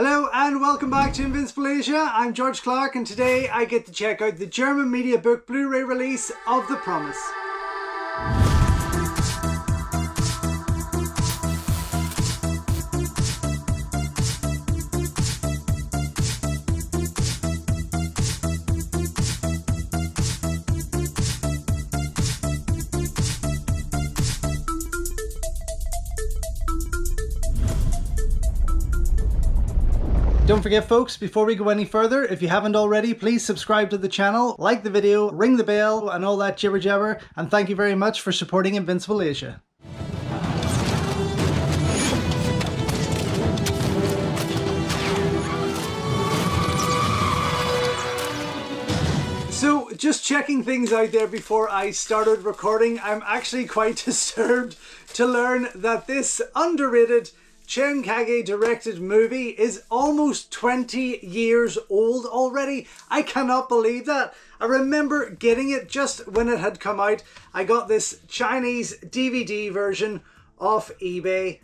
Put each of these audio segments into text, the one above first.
Hello and welcome back to Invincible Asia. I'm George Clark and today I get to check out the German Mediabook Blu-ray release of The Promise. Don't forget folks, before we go any further, if you haven't already, please subscribe to the channel, like the video, ring the bell and all that jibber jabber, and thank you very much for supporting Invincible Asia. So, just checking things out there before I started recording, I'm actually quite disturbed to learn that this underrated Chen Kaige directed movie is almost 20 years old already. I cannot believe that. I remember getting it just when it had come out. I got this Chinese DVD version off eBay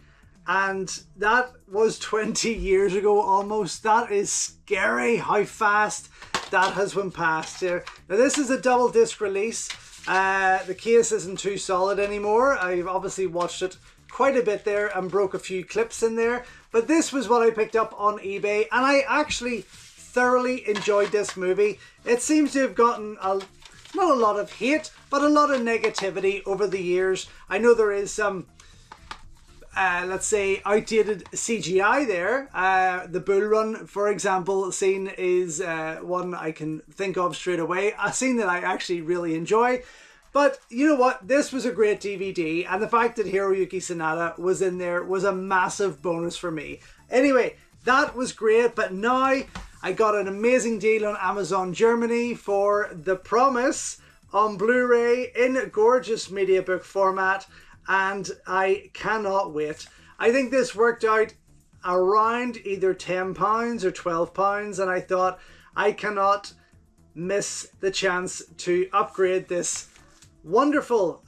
and that was 20 years ago almost. That is scary how fast that has went past here. Now this is a double disc release. The case isn't too solid anymore. I've obviously watched it quite a bit there and broke a few clips in there, but this was what I picked up on eBay and I actually thoroughly enjoyed this movie. It seems to have gotten not a lot of hate, but a lot of negativity over the years. I know there is some let's say outdated CGI there. The Bull Run, for example, scene is one I can think of straight away, a scene that I actually really enjoy. But you know what? This was a great DVD, and the fact that Hiroyuki Sanada was in there was a massive bonus for me. Anyway, that was great, but now I got an amazing deal on Amazon Germany for The Promise on Blu-ray in gorgeous mediabook format, and I cannot wait. I think this worked out around either £10 or £12, and I thought I cannot miss the chance to upgrade this wonderful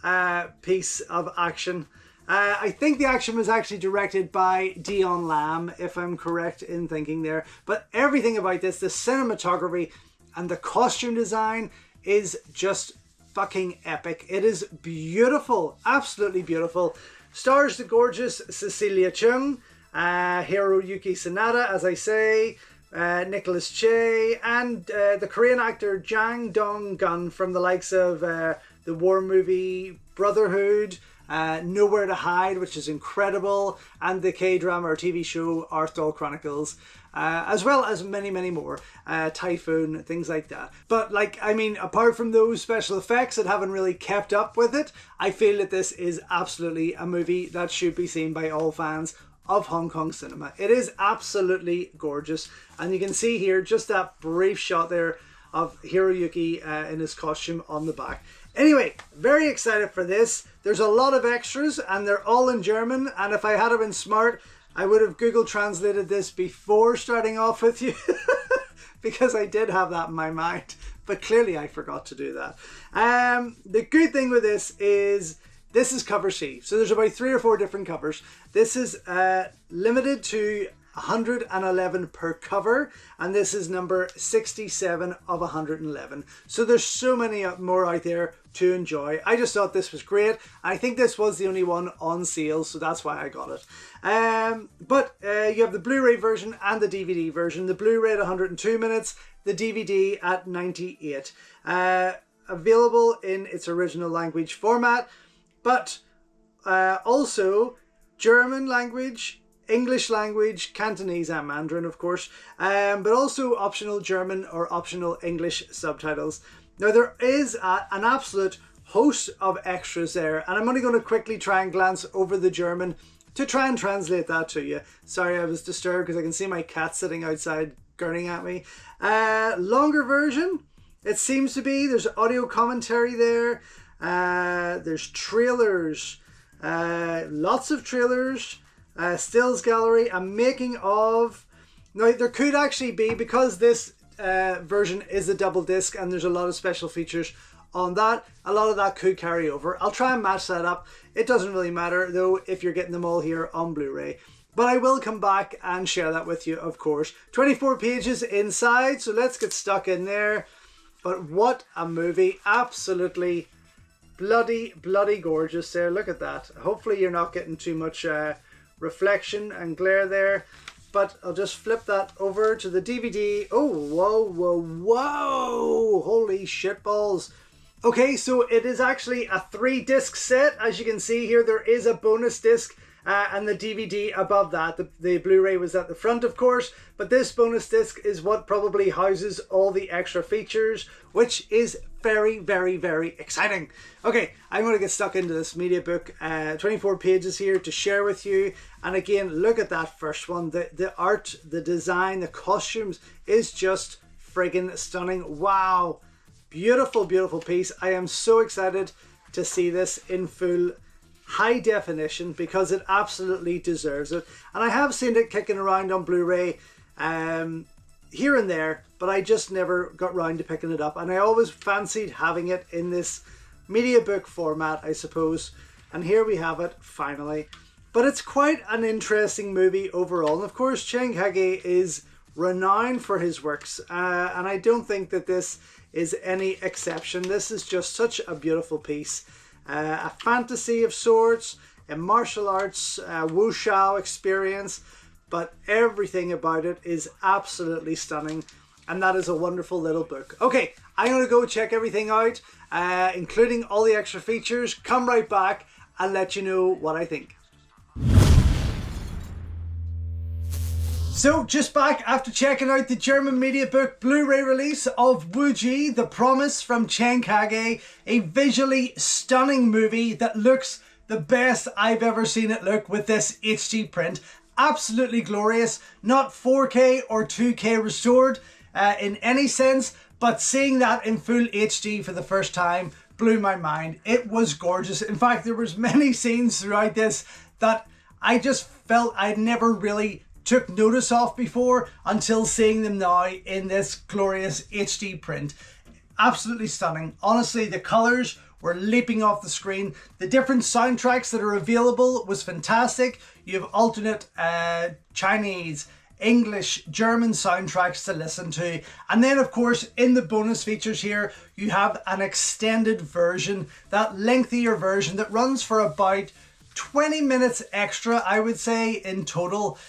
piece of action. I think the action was actually directed by Dion Lam, if I'm correct in thinking there. But everything about this, the cinematography and the costume design is just fucking epic. It is beautiful, absolutely beautiful. Stars the gorgeous Cecilia Cheung, Hiroyuki Sanada, as I say, Nicholas Che, and the Korean actor Jang Dong-gun from the likes of the war movie Brotherhood, Nowhere to Hide, which is incredible, and the K-drama or TV show Arthdal Chronicles, as well as many, many more. Typhoon, things like that. But like, I mean, apart from those special effects that haven't really kept up with it, I feel that this is absolutely a movie that should be seen by all fans of Hong Kong cinema. It is absolutely gorgeous, and you can see here just that brief shot there of Hiroyuki in his costume on the back. Anyway, very excited for this. There's a lot of extras and they're all in German, and if I had been smart I would have Google translated this before starting off with you because I did have that in my mind, but clearly I forgot to do that. The good thing with this is cover C, so there's about 3 or 4 different covers. This is limited to 111 per cover, and this is number 67 of 111. So there's so many more out there to enjoy. I just thought this was great. I think this was the only one on sale, so that's why I got it. But you have the Blu-ray version and the DVD version. The Blu-ray at 102 minutes, the DVD at 98. Available in its original language format, but also German language, English language, Cantonese and Mandarin of course, but also optional German or optional English subtitles. Now there is an absolute host of extras there, and I'm only going to quickly try and glance over the German to try and translate that to you. Sorry, I was disturbed because I can see my cat sitting outside gurning at me. Longer version, it seems to be. There's audio commentary there. There's trailers, lots of trailers. Stills gallery, a making of. Now there could actually be, because this version is a double disc and there's a lot of special features on that, a lot of that could carry over. I'll try and match that up. It doesn't really matter though if you're getting them all here on Blu-ray. but I will come back and share that with you, of course. 24 pages inside, so let's get stuck in there. But what a movie. Absolutely bloody gorgeous there. Look at that. Hopefully you're not getting too much reflection and glare there. But I'll just flip that over to the DVD. Oh, whoa. Holy shitballs. Okay, so it is actually a 3-disc set. As you can see here, there is a bonus disc and the DVD above that. The Blu-ray was at the front, of course, but this bonus disc is what probably houses all the extra features, which is very exciting. Okay, I'm going to get stuck into this media book. 24 pages here to share with you. And again, look at that first one. The art, the design, the costumes is just friggin' stunning. Wow. Beautiful piece. I am so excited to see this in full high definition because it absolutely deserves it. And I have seen it kicking around on Blu-ray here and there, but I just never got round to picking it up. And I always fancied having it in this media book format, I suppose. And here we have it finally. But it's quite an interesting movie overall. And of course, Chen Kaige is renowned for his works. And I don't think that this is any exception. This is just such a beautiful piece. A fantasy of sorts, a martial arts, wuxia experience, but everything about it is absolutely stunning, and that is a wonderful little book. Okay, I'm going to go check everything out, including all the extra features, come right back and let you know what I think. So, just back after checking out the German Mediabook Blu-ray release of wuxia, The Promise from Chen Kaige, a visually stunning movie that looks the best I've ever seen it look with this HD print. Absolutely glorious, not 4K or 2K restored in any sense, but seeing that in full HD for the first time blew my mind. It was gorgeous. In fact, there was many scenes throughout this that I just felt I'd never really took notice of before until seeing them now in this glorious HD print. Absolutely stunning. Honestly, the colors were leaping off the screen. The different soundtracks that are available was fantastic. You have alternate Chinese, English, German soundtracks to listen to. And then of course in the bonus features here, you have an extended version, that lengthier version that runs for about 20 minutes extra, I would say, in total,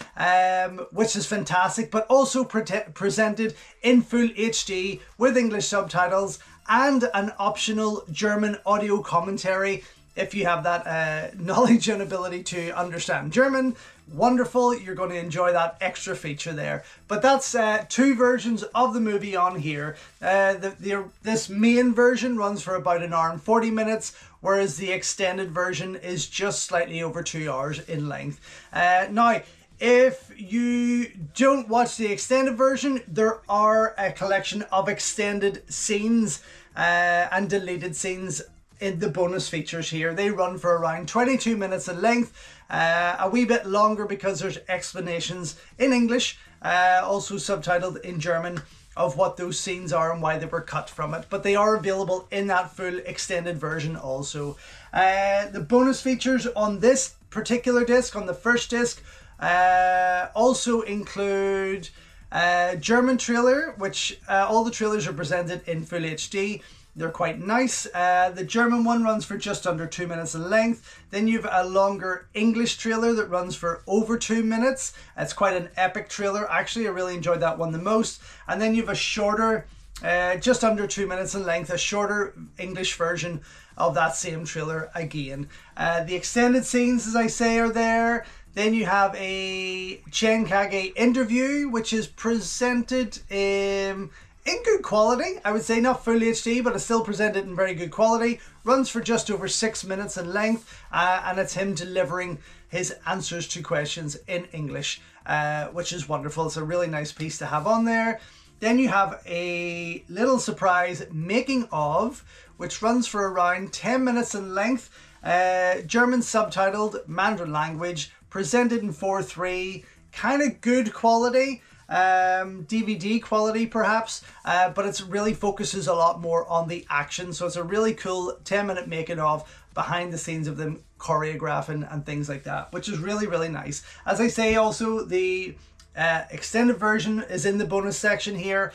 which is fantastic, but also presented in full HD with English subtitles and an optional German audio commentary if you have that knowledge and ability to understand German. Wonderful, you're going to enjoy that extra feature there. But that's 2 versions of the movie on here. This main version runs for about 1 hour and 40 minutes, whereas the extended version is just slightly over 2 hours in length. Now, if you don't watch the extended version, there are a collection of extended scenes and deleted scenes in the bonus features here. They run for around 22 minutes in length, a wee bit longer because there's explanations in English, also subtitled in German, of what those scenes are and why they were cut from it, but they are available in that full extended version also. The bonus features on this particular disc, on the first disc, also include German trailer, which all the trailers are presented in full HD. They're quite nice. The German one runs for just under 2 minutes in length. Then you've a longer English trailer that runs for over 2 minutes. It's quite an epic trailer. Actually, I really enjoyed that one the most. And then you've a shorter, just under 2 minutes in length, a shorter English version of that same trailer again. The extended scenes, as I say, are there. Then you have a Chen Kaige interview, which is presented in good quality. I would say not full HD, but it's still presented in very good quality. Runs for just over 6 minutes in length, and it's him delivering his answers to questions in English, which is wonderful. It's a really nice piece to have on there. Then you have a little surprise making of, which runs for around 10 minutes in length, German subtitled, Mandarin language, presented in 4:3, kind of good quality. DVD quality perhaps, but it really focuses a lot more on the action. So it's a really cool 10-minute making of behind the scenes of them choreographing and things like that, which is really, really nice. As I say, also the extended version is in the bonus section here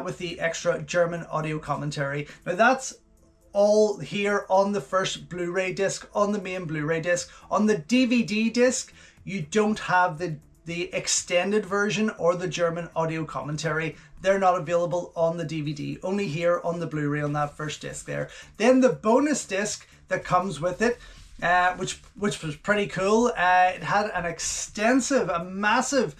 with the extra German audio commentary. Now that's all here on the first Blu-ray disc, on the main Blu-ray disc. On the DVD disc, you don't have the extended version or the German audio commentary. They're not available on the DVD, only here on the Blu-ray on that first disc there. Then the bonus disc that comes with it, which was pretty cool. It had an extensive, a massive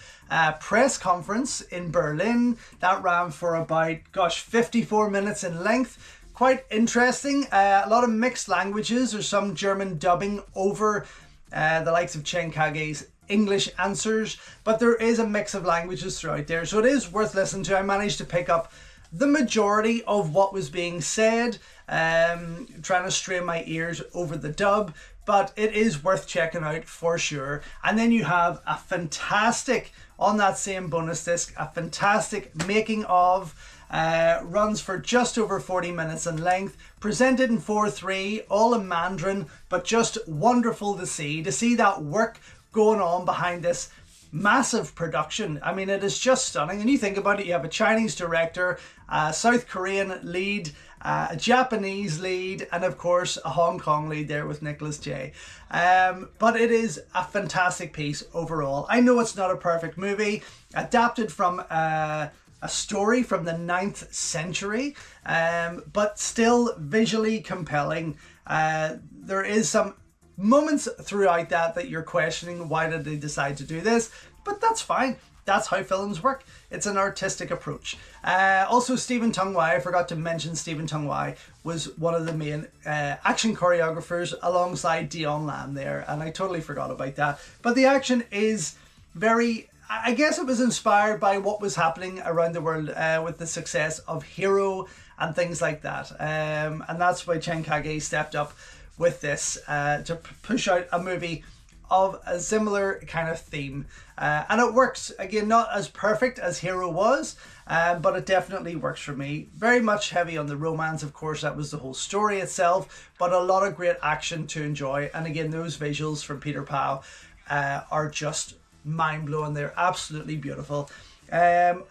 press conference in Berlin that ran for about, 54 minutes in length. Quite interesting. A lot of mixed languages. There's some German dubbing over the likes of Chen Kaige's English answers, but there is a mix of languages throughout there, so it is worth listening to. I managed to pick up the majority of what was being said, trying to strain my ears over the dub, but it is worth checking out for sure. And then you have a fantastic, on that same bonus disc, a fantastic making of, runs for just over 40 minutes in length, presented in 4:3, all in Mandarin, but just wonderful to see that work going on behind this massive production. I mean, it is just stunning. And you think about it, you have a Chinese director, a South Korean lead, a Japanese lead, and of course a Hong Kong lead there with Nicholas J. But it is a fantastic piece overall. I know it's not a perfect movie, adapted from a story from the 9th century, but still visually compelling. There is some moments throughout that you're questioning, why did they decide to do this? But that's fine. That's how films work. It's an artistic approach. Also, Stephen Tung Wai, I forgot to mention Stephen Tung Wai, was one of the main action choreographers alongside Dion Lam there, and I totally forgot about that. But the action is very, I guess it was inspired by what was happening around the world with the success of Hero and things like that. And that's why Chen Kaige stepped up with this to push out a movie of a similar kind of theme. And it works. Again, not as perfect as Hero was, but it definitely works for me. Very much heavy on the romance, of course, that was the whole story itself, but a lot of great action to enjoy. And again, those visuals from Peter Pao are just mind-blowing. They're absolutely beautiful.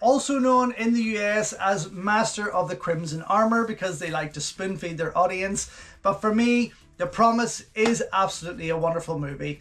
Also known in the US as Master of the Crimson Armor, because they like to spoon feed their audience. But for me, The Promise is absolutely a wonderful movie.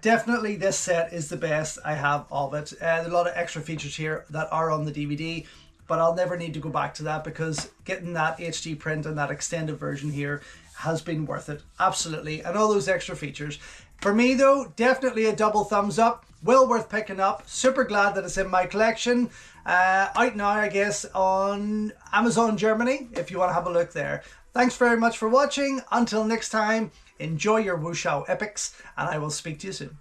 Definitely this set is the best I have of it. There are a lot of extra features here that are on the DVD, but I'll never need to go back to that because getting that HD print and that extended version here has been worth it. Absolutely. And all those extra features. For me though, definitely a double thumbs up. Well worth picking up. Super glad that it's in my collection. Out now, I guess, on Amazon Germany, if you want to have a look there. Thanks very much for watching. Until next time, enjoy your wuxia epics, and I will speak to you soon.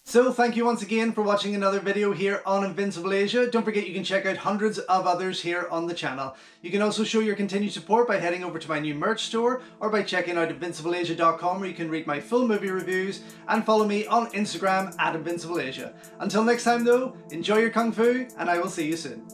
So thank you once again for watching another video here on Invincible Asia. Don't forget you can check out hundreds of others here on the channel. You can also show your continued support by heading over to my new merch store or by checking out invincibleasia.com, where you can read my full movie reviews and follow me on Instagram @InvincibleAsia. Until next time though, enjoy your Kung Fu and I will see you soon.